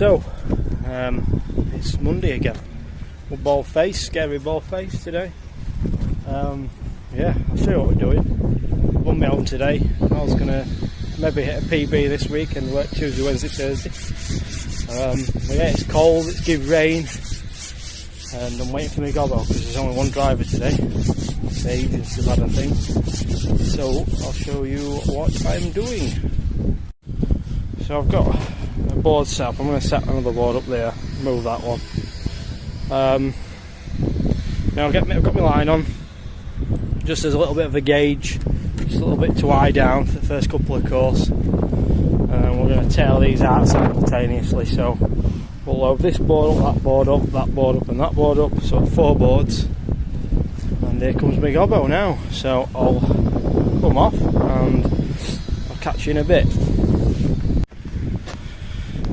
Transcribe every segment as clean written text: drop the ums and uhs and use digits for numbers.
So, it's Monday again. With bald face, scary bald face today. Yeah, I'll show you what we're doing. I'm on my own today. I was gonna maybe hit a PB this week and work Tuesday, Wednesday, Thursday. But yeah, it's cold, it's give rain, and I'm waiting for my gobbo because there's only one driver today. It's agency lad, I think. So I'll show you what I'm doing. So I've got a board set up. I'm going to set another board up there, move that one. Now I've got my line on, just as a little bit of a gauge, just a little bit to eye down for the first couple of course. And we're going to tail these out simultaneously. So we'll load this board up, that board up, that board up, and that board up. So 4 boards. And here comes my gobbo now. So I'll come off and I'll catch you in a bit.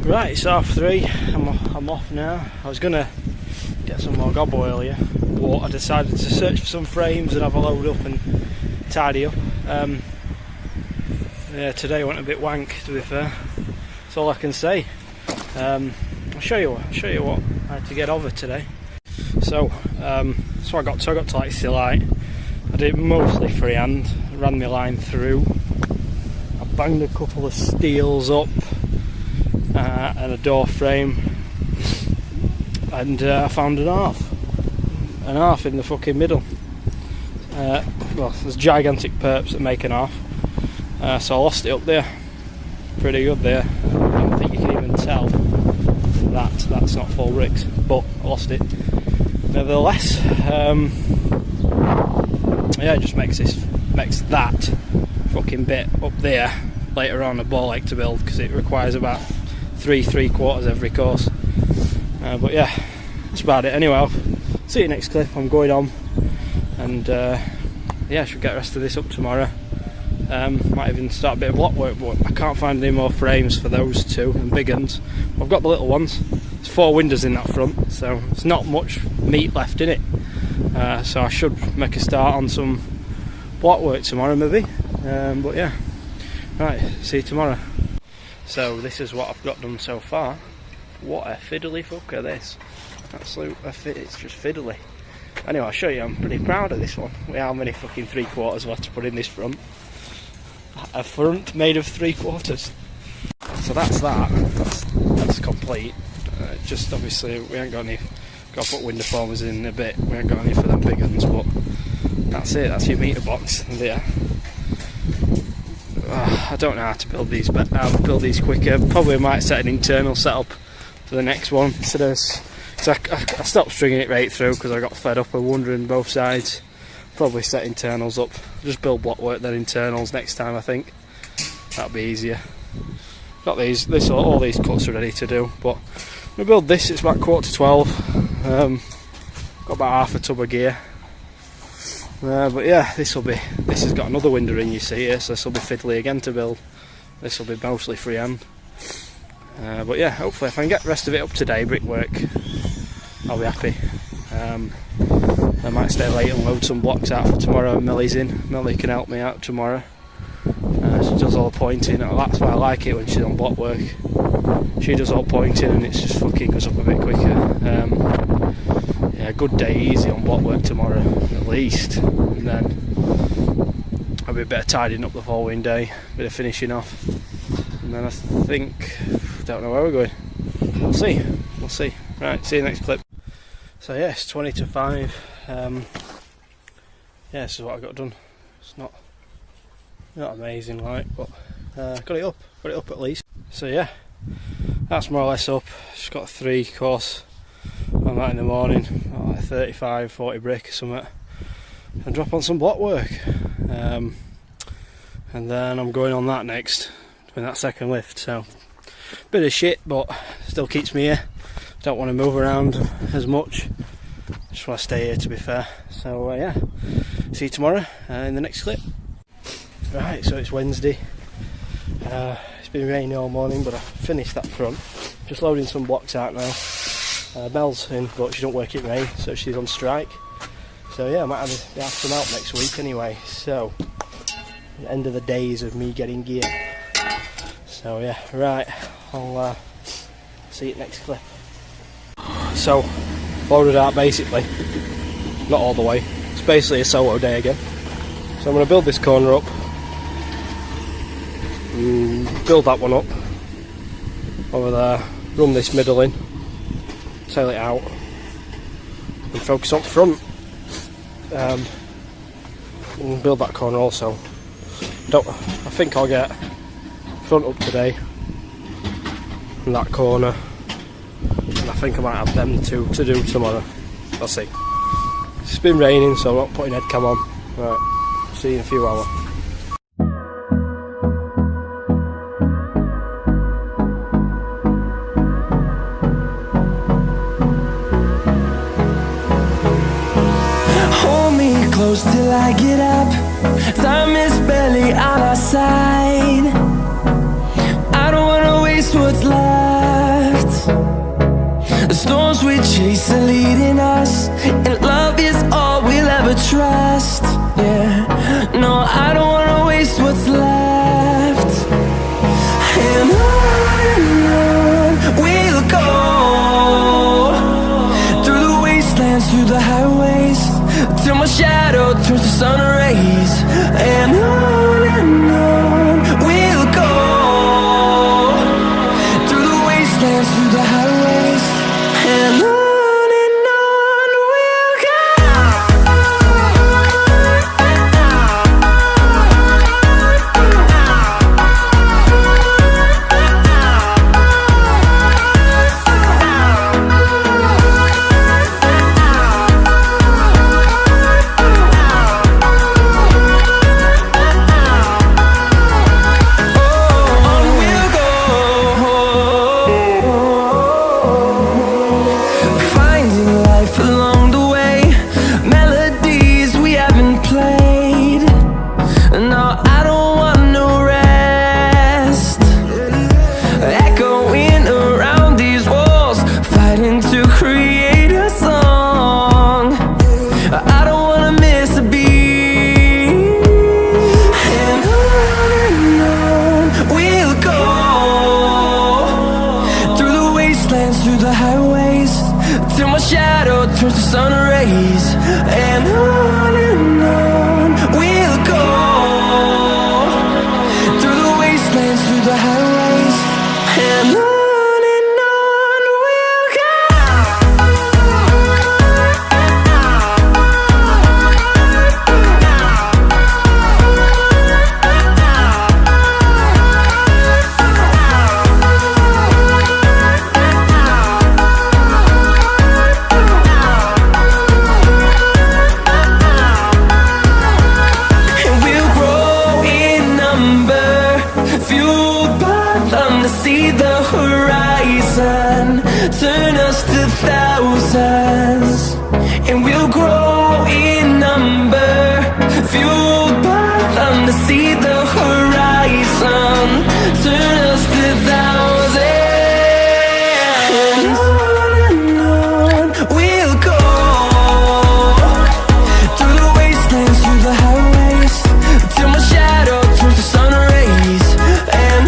Right, it's 3:30. I'm off now. I was gonna get some more gobbo earlier, but I decided to search for some frames and have a load up and tidy up. Yeah, today went a bit wank, to be fair. That's all I can say. I'll show you what I had to get over today. So I got to like Silite. I did mostly freehand. Ran my line through. I banged a couple of steels up. And a door frame, and I found an half in the fucking middle. Well, there's gigantic perps that make an half, so I lost it up there. Pretty good there. I don't think you can even tell that that's not full bricks, but I lost it nevertheless. Yeah, it just makes that fucking bit up there later on a ball ache to build, because it requires about 3/4 every course. But yeah, that's about it. Anyway, I'll see you next clip. I'm going on, and yeah, I should get the rest of this up tomorrow. Might even start a bit of block work, but I can't find any more frames for those two and big ones. I've got the little ones. There's 4 windows in that front, so there's not much meat left in it. So I should make a start on some block work tomorrow maybe. But yeah, right, see you tomorrow. So this is what I've got done so far. What a fiddly fucker this. Absolute, it's just fiddly. Anyway, I'll show you, I'm pretty proud of this one. How many fucking 3/4 left to put in this front. A front made of 3/4. So that's that. That's complete. Just obviously we ain't got any, got to put window formers in a bit. We ain't got any for them big ones, but that's it, that's your meter box there. I don't know how to build these, but I'll build these quicker. Probably might set an internal setup for the next one. So I stopped stringing it right through because I got fed up of wondering both sides. Probably set internals up. Just build block work then internals next time, I think. That'll be easier. Got all these cuts are ready to do, but we build this. It's about 11:45. Got about half a tub of gear. But yeah, this has got another window in, you see here, so this will be fiddly again to build. This will be mostly freehand. But yeah, hopefully if I can get the rest of it up today, brickwork, I'll be happy. I might stay late and load some blocks out for tomorrow. Millie's in. Millie can help me out tomorrow. She does all the pointing. That's why I like it when she's on block work. She does all pointing and it's just fucking goes up a bit quicker. Yeah, good day easy on block work tomorrow, at least. And then I'll be a bit of tidying up the following day, a bit of finishing off. And then I think, don't know where we're going. We'll see. Right, see you next clip. So yeah, it's 5:20. Yeah, this is what I got done. It's not amazing, like, but got it up at least. So yeah, that's more or less up. Just got a 3 course on that in the morning, like 35-40 brick or something, and drop on some block work. And then I'm going on that next, doing that second lift. So bit of shit, but still keeps me here. Don't want to move around as much. Just want to stay here, to be fair. So yeah, see you tomorrow in the next clip. Right, so it's Wednesday. It's been raining all morning, but I finished that front. Just loading some blocks out now. Mel's in, but she don't work in rain, so she's on strike. So yeah, I might have some help next week anyway. So the end of the days of me getting gear. So yeah, right, I'll see it next clip. So, loaded out basically, not all the way, it's basically a solo day again. So I'm going to build this corner up, build that one up, over there, run this middle in, tail it out, and focus on front. And build that corner also. I think I'll get front up today, and that corner, and I think I might have them two to do tomorrow. I'll see. It's been raining, so I'm not putting headcam on. Right, see you in a few hours. Close till I get up. Time is barely on our side. I don't wanna waste what's left. The storms we chase are leading us, and love is all we'll ever trust. Yeah, no, I don't wanna waste what's left. And on we'll go, through the wastelands, through the highways, till my shadow turns to sun rays. And on we'll go, through the wastelands, through the highways, and on we'll go. Through the highways, till my shadow turns to sun rays. And on we'll go, through the wastelands, through the highways, and on we'll go. See the horizon turn us to thousands, and we'll grow in number, fueled by them to see the horizon turn us to thousands. And on we'll go, through the wastelands, through the highways, till my shadow turns to sun rays. And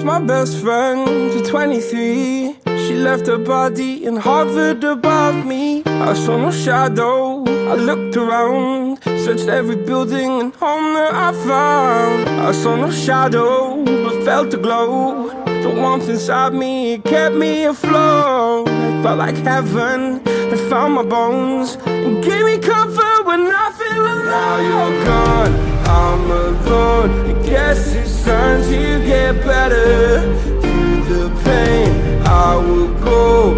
my best friend to 23. She left her body and hovered above me. I saw no shadow, I looked around, searched every building and home that I found. I saw no shadow, but felt a glow. The warmth inside me, it kept me afloat. It felt like heaven had found my bones and gave me comfort when I feel alone. Now you're gone, I'm alone. I guess it's time to get better. Through the pain, I will go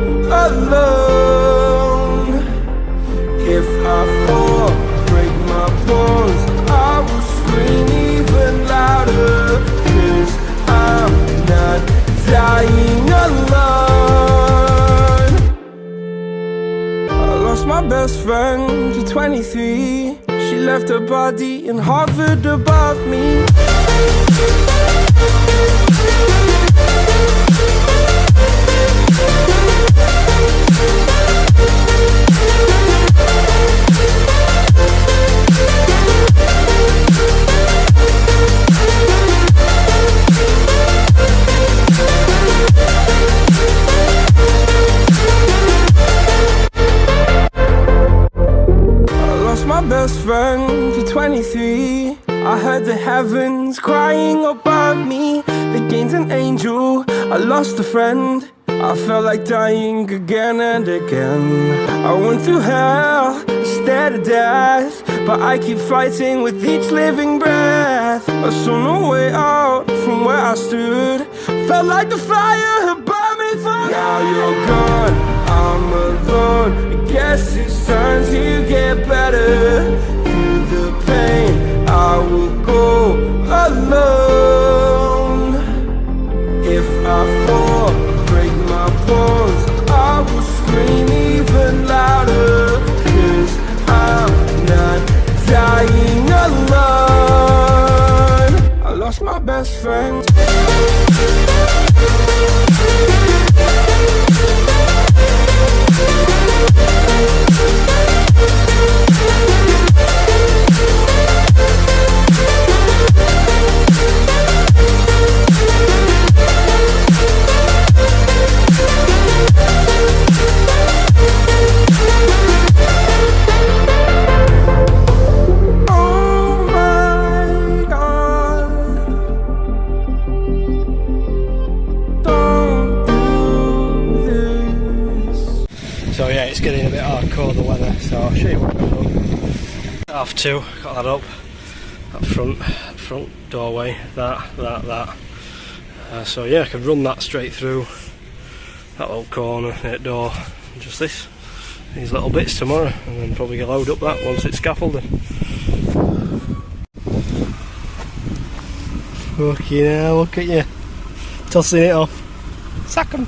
alone. If I fall, break my bones, I will scream even louder. 'Cause I'm not dying alone. I lost my best friend to 23. She left left her body and hovered above me. Best friend to 23. I heard the heavens crying above me. They gained an angel, I lost a friend. I felt like dying again and again. I went through hell instead of death, but I keep fighting with each living breath. I saw no way out from where I stood. Felt like the fire had burned me through. Now you're gone, I'm alone. I guess it's time to get better. Through the pain, I will go alone. If I fall, break my bones, I will scream even louder. 'Cause I'm not dying alone. I lost my best friend. So yeah, it's getting a bit hardcore, the weather, so I'll show you what I've done. 2:30, got that up, that front doorway, that. So yeah, I can run that straight through that little corner, that door, and just these little bits tomorrow, and then probably load up that once it's scaffolded. Okay, now look at you, tossing it off, sack 'em.